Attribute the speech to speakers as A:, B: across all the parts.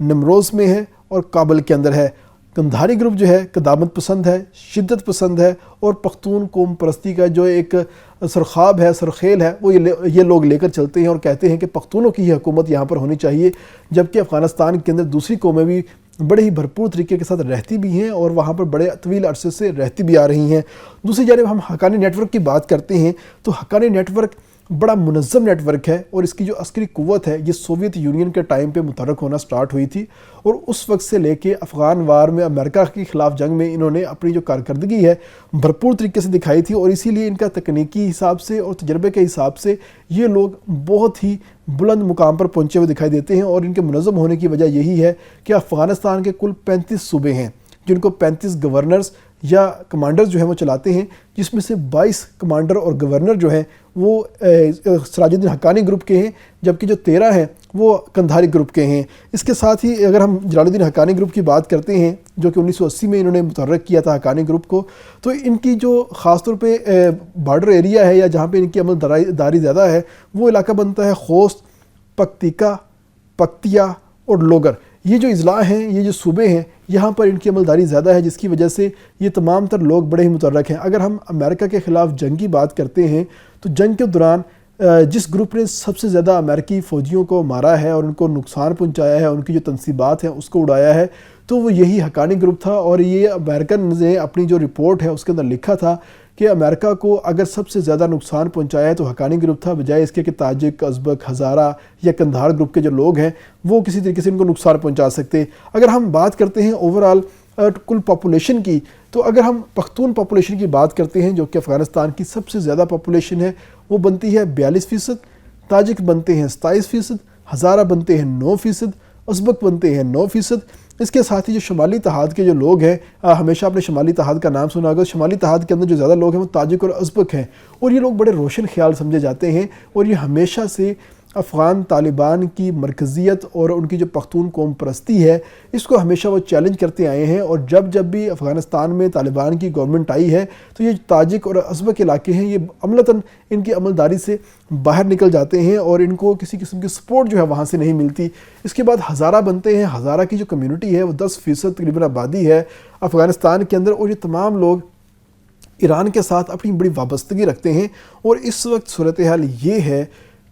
A: نمروز میں ہے اور کابل کے اندر ہے۔ قندھاری گروپ جو ہے قدامت پسند ہے، شدت پسند ہے اور پختون قوم پرستی کا جو ایک سرخاب ہے، سرخیل ہے، وہ یہ لوگ لے کر چلتے ہیں اور کہتے ہیں کہ پختونوں کی ہی حکومت یہاں پر ہونی چاہیے، جبکہ افغانستان کے اندر دوسری قومیں بھی بڑے ہی بھرپور طریقے کے ساتھ رہتی بھی ہیں اور وہاں پر بڑے طویل عرصے سے رہتی بھی آ رہی ہیں۔ دوسری جانب ہم حقانی نیٹ ورک کی بات کرتے ہیں تو حقانی نیٹ ورک بڑا منظم نیٹ ورک ہے اور اس کی جو عسکری قوت ہے یہ سوویت یونین کے ٹائم پہ متحرک ہونا سٹارٹ ہوئی تھی، اور اس وقت سے لے کے افغان وار میں امریکہ کے خلاف جنگ میں انہوں نے اپنی جو کارکردگی ہے بھرپور طریقے سے دکھائی تھی، اور اسی لیے ان کا تکنیکی حساب سے اور تجربے کے حساب سے یہ لوگ بہت ہی بلند مقام پر پہنچے ہوئے دکھائی دیتے ہیں۔ اور ان کے منظم ہونے کی وجہ یہی ہے کہ افغانستان کے کل 35 صوبے ہیں جن کو 35 گورنرز یا کمانڈرز جو ہیں وہ چلاتے ہیں، جس میں سے 22 کمانڈر اور گورنر جو ہیں وہ سراج الدین حقانی گروپ کے ہیں، جبکہ جو 13 ہیں وہ قندھاری گروپ کے ہیں۔ اس کے ساتھ ہی اگر ہم جلال الدین حقانی گروپ کی بات کرتے ہیں جو کہ 1980 میں انہوں نے متحرک کیا تھا حقانی گروپ کو، تو ان کی جو خاص طور پہ بارڈر ایریا ہے یا جہاں پہ ان کی عمل داری زیادہ ہے وہ علاقہ بنتا ہے خوست، پکتیکا، پکتیا اور لوگر۔ یہ جو اضلاع ہیں، یہ جو صوبے ہیں، یہاں پر ان کی عمل داری زیادہ ہے، جس کی وجہ سے یہ تمام تر لوگ بڑے ہی متحرک ہیں۔ اگر ہم امریکہ کے خلاف جنگ کی بات کرتے ہیں تو جنگ کے دوران جس گروپ نے سب سے زیادہ امریکی فوجیوں کو مارا ہے اور ان کو نقصان پہنچایا ہے، ان کی جو تنصیبات ہیں اس کو اڑایا ہے، تو وہ یہی حقانی گروپ تھا۔ اور یہ امریکن نے اپنی جو رپورٹ ہے اس کے اندر لکھا تھا کہ امریکہ کو اگر سب سے زیادہ نقصان پہنچایا ہے تو حقانی گروپ تھا، بجائے اس کے کہ تاجک، ازبک، ہزارہ یا قندھار گروپ کے جو لوگ ہیں وہ کسی طریقے سے ان کو نقصان پہنچا سکتے۔ اگر ہم بات کرتے ہیں اوورال کل پاپولیشن کی، تو اگر ہم پختون پاپولیشن کی بات کرتے ہیں جو کہ افغانستان کی سب سے زیادہ پاپولیشن ہے، وہ بنتی ہے 42%، تاجک بنتے ہیں 27%، ہزارہ بنتے ہیں 9%، ازبک بنتے ہیں 9%۔ اس کے ساتھ ہی جو شمالی اتحاد کے جو لوگ ہیں، ہمیشہ آپ نے شمالی اتحاد کا نام سنا ہوگا، شمالی اتحاد کے اندر جو زیادہ لوگ ہیں وہ تاجک اور ازبک ہیں، اور یہ لوگ بڑے روشن خیال سمجھے جاتے ہیں، اور یہ ہمیشہ سے افغان طالبان کی مرکزیت اور ان کی جو پختون قوم پرستی ہے اس کو ہمیشہ وہ چیلنج کرتے آئے ہیں۔ اور جب بھی افغانستان میں طالبان کی گورنمنٹ آئی ہے تو یہ تاجک اور ازبک علاقے ہیں، یہ عملاً ان کی عملداری سے باہر نکل جاتے ہیں اور ان کو کسی قسم کی سپورٹ جو ہے وہاں سے نہیں ملتی۔ اس کے بعد ہزارہ بنتے ہیں، ہزارہ کی جو کمیونٹی ہے وہ 10% تقریباً آبادی ہے افغانستان کے اندر، اور یہ تمام لوگ ایران کے ساتھ اپنی بڑی وابستگی رکھتے ہیں۔ اور اس وقت صورتحال یہ ہے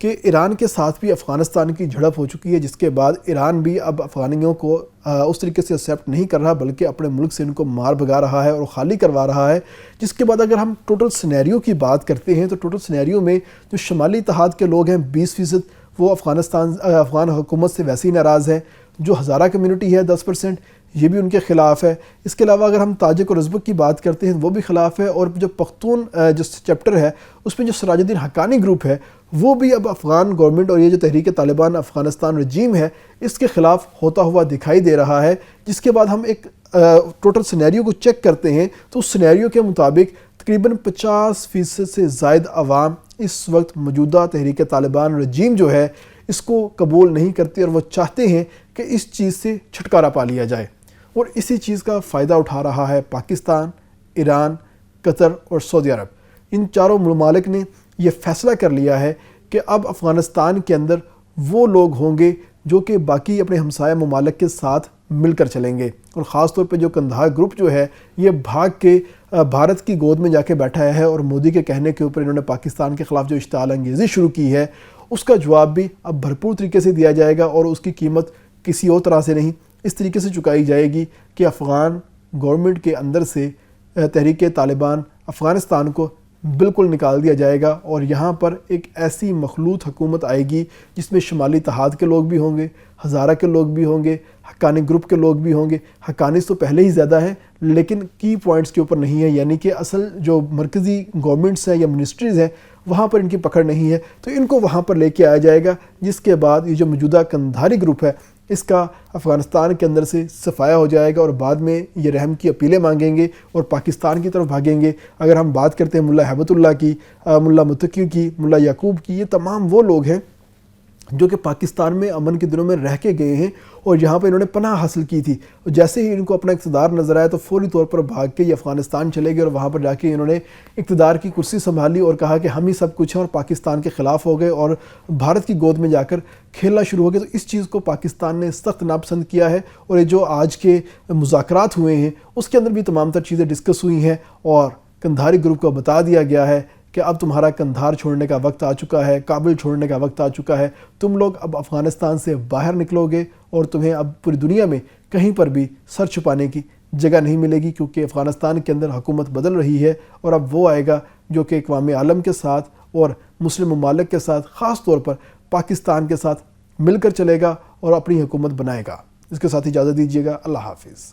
A: کہ ایران کے ساتھ بھی افغانستان کی جھڑپ ہو چکی ہے، جس کے بعد ایران بھی اب افغانیوں کو اس طریقے سے ایکسیپٹ نہیں کر رہا، بلکہ اپنے ملک سے ان کو مار بھگا رہا ہے اور خالی کروا رہا ہے۔ جس کے بعد اگر ہم ٹوٹل سینیریو کی بات کرتے ہیں تو ٹوٹل سینیریو میں جو شمالی اتحاد کے لوگ ہیں 20%، وہ افغان حکومت سے ویسے ہی ناراض ہیں۔ جو ہزارہ کمیونٹی ہے 10%، یہ بھی ان کے خلاف ہے۔ اس کے علاوہ اگر ہم تاجک اور ازبک کی بات کرتے ہیں وہ بھی خلاف ہے، اور جو پختون جو چیپٹر ہے اس میں جو سراج الدین حقانی گروپ ہے وہ بھی اب افغان گورنمنٹ اور یہ جو تحریک طالبان افغانستان رجیم ہے اس کے خلاف ہوتا ہوا دکھائی دے رہا ہے۔ جس کے بعد ہم ایک ٹوٹل سینیریو کو چیک کرتے ہیں تو اس سینیریو کے مطابق تقریباً 50% سے زائد عوام اس وقت موجودہ تحریک طالبان رجیم جو ہے اس کو قبول نہیں کرتے، اور وہ چاہتے ہیں کہ اس چیز سے چھٹکارا پا لیا جائے، اور اسی چیز کا فائدہ اٹھا رہا ہے پاکستان، ایران، قطر اور سعودی عرب۔ ان چاروں ممالک نے یہ فیصلہ کر لیا ہے کہ اب افغانستان کے اندر وہ لوگ ہوں گے جو کہ باقی اپنے ہمسایہ ممالک کے ساتھ مل کر چلیں گے، اور خاص طور پہ جو قندھار گروپ جو ہے یہ بھاگ کے بھارت کی گود میں جا کے بیٹھا ہے، اور مودی کے کہنے کے اوپر انہوں نے پاکستان کے خلاف جو اشتعال انگیزی شروع کی ہے اس کا جواب بھی اب بھرپور طریقے سے دیا جائے گا، اور اس کی قیمت کسی اور طرح سے نہیں اس طریقے سے چکائی جائے گی کہ افغان گورنمنٹ کے اندر سے تحریک طالبان افغانستان کو بالکل نکال دیا جائے گا، اور یہاں پر ایک ایسی مخلوط حکومت آئے گی جس میں شمالی اتحاد کے لوگ بھی ہوں گے، ہزارہ کے لوگ بھی ہوں گے، حقانی گروپ کے لوگ بھی ہوں گے۔ حقانی تو پہلے ہی زیادہ ہیں لیکن کی پوائنٹس کے اوپر نہیں ہے، یعنی کہ اصل جو مرکزی گورنمنٹس ہیں یا منسٹریز ہیں وہاں پر ان کی پکڑ نہیں ہے، تو ان کو وہاں پر لے کے آیا جائے گا، جس کے بعد یہ جو موجودہ قندھاری گروپ ہے اس کا افغانستان کے اندر سے صفایا ہو جائے گا، اور بعد میں یہ رحم کی اپیلیں مانگیں گے اور پاکستان کی طرف بھاگیں گے۔ اگر ہم بات کرتے ہیں ملا ہیبت اللہ کی، ملا متقی کی، ملا یعقوب کی، یہ تمام وہ لوگ ہیں جو کہ پاکستان میں امن کے دنوں میں رہ کے گئے ہیں اور یہاں پہ انہوں نے پناہ حاصل کی تھی. جیسے ہی ان کو اپنا اقتدار نظر آیا تو فوری طور پر بھاگ کے یہ افغانستان چلے گئے اور وہاں پر جا کے انہوں نے اقتدار کی کرسی سنبھالی اور کہا کہ ہم ہی سب کچھ ہیں، اور پاکستان کے خلاف ہو گئے اور بھارت کی گود میں جا کر کھیلنا شروع ہو گئے. تو اس چیز کو پاکستان نے سخت ناپسند کیا ہے، اور یہ جو آج کے مذاکرات ہوئے ہیں اس کے اندر بھی تمام تر چیزیں ڈسکس ہوئی ہیں، اور قندھاری گروپ کو بتا دیا گیا ہے کہ اب تمہارا قندھار چھوڑنے کا وقت آ چکا ہے، کابل چھوڑنے کا وقت آ چکا ہے، تم لوگ اب افغانستان سے باہر نکلو گے اور تمہیں اب پوری دنیا میں کہیں پر بھی سر چھپانے کی جگہ نہیں ملے گی، کیونکہ افغانستان کے اندر حکومت بدل رہی ہے، اور اب وہ آئے گا جو کہ اقوام عالم کے ساتھ اور مسلم ممالک کے ساتھ، خاص طور پر پاکستان کے ساتھ مل کر چلے گا اور اپنی حکومت بنائے گا. اس کے ساتھ اجازت دیجیے گا. اللہ حافظ.